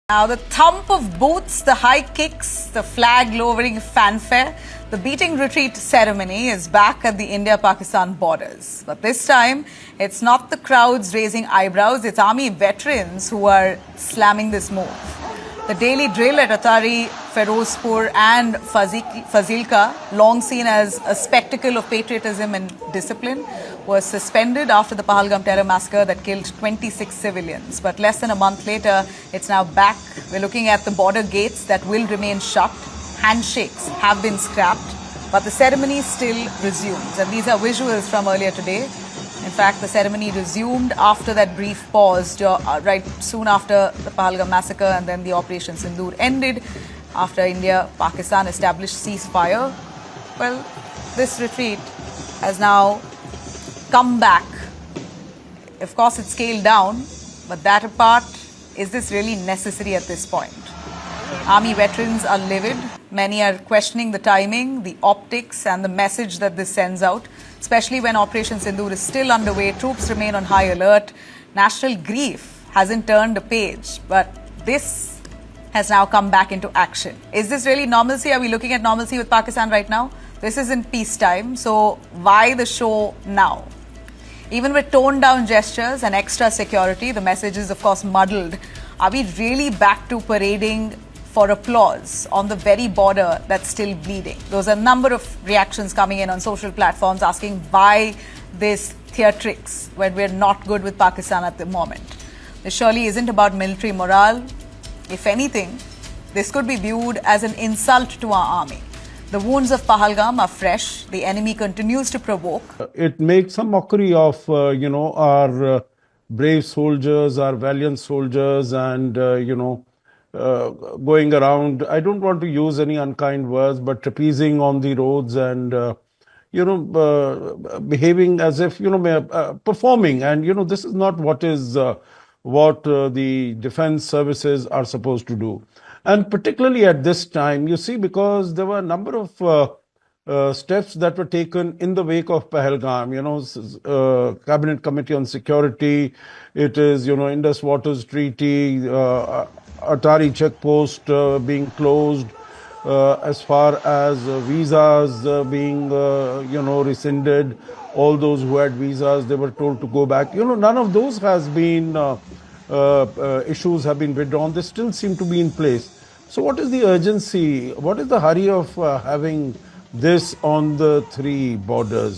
Now, the thump of boots, the high kicks, the flag-lowering fanfare, the beating retreat ceremony is back at the India-Pakistan borders. But this time, it's not the crowds raising eyebrows, it's army veterans who are slamming this move. The daily drill at Atari, Ferozpur and Fazilka, long seen as a spectacle of patriotism and discipline, was suspended after the Pahalgam terror massacre that killed 26 civilians. But less than a month later, it's now back. We're looking at the border gates that will remain shut. Handshakes have been scrapped, but the ceremony still resumes. And these are visuals from earlier today. In fact, the ceremony resumed after that brief pause, right soon after the Pahalgam massacre, and then the Operation Sindoor ended after India-Pakistan established ceasefire. Well, this retreat has now come back. Of course, it's scaled down, but that apart, is this really necessary at this point? Army veterans are livid. Many are questioning the timing, the optics and the message that this sends out, especially when Operation Sindoor is still underway. Troops remain on high alert. National grief hasn't turned a page, but this has now come back into action. Is this really normalcy? Are we looking at normalcy with Pakistan right now? This isn't peacetime, so why the show now? Even with toned down gestures and extra security, the message is of course muddled. Are we really back to parading for applause on the very border that's still bleeding? There's a number of reactions coming in on social platforms asking why this theatrics when we're not good with Pakistan at the moment. This surely isn't about military morale. If anything, this could be viewed as an insult to our army. The wounds of Pahalgam are fresh. The enemy continues to provoke. It makes a mockery of, our brave soldiers, our valiant soldiers, and, going around. I don't want to use any unkind words, but trapezing on the roads and, behaving as if, performing. And, this is not what the defense services are supposed to do. And particularly at this time, you see, because there were a number of steps that were taken in the wake of Pahalgam, Cabinet Committee on Security, it is, Indus Waters Treaty, Atari checkpost being closed, as far as visas being, rescinded. All those who had visas, they were told to go back. None of those has been, issues have been withdrawn. They still seem to be in place. So what is the urgency? What is the hurry of having this on the three borders?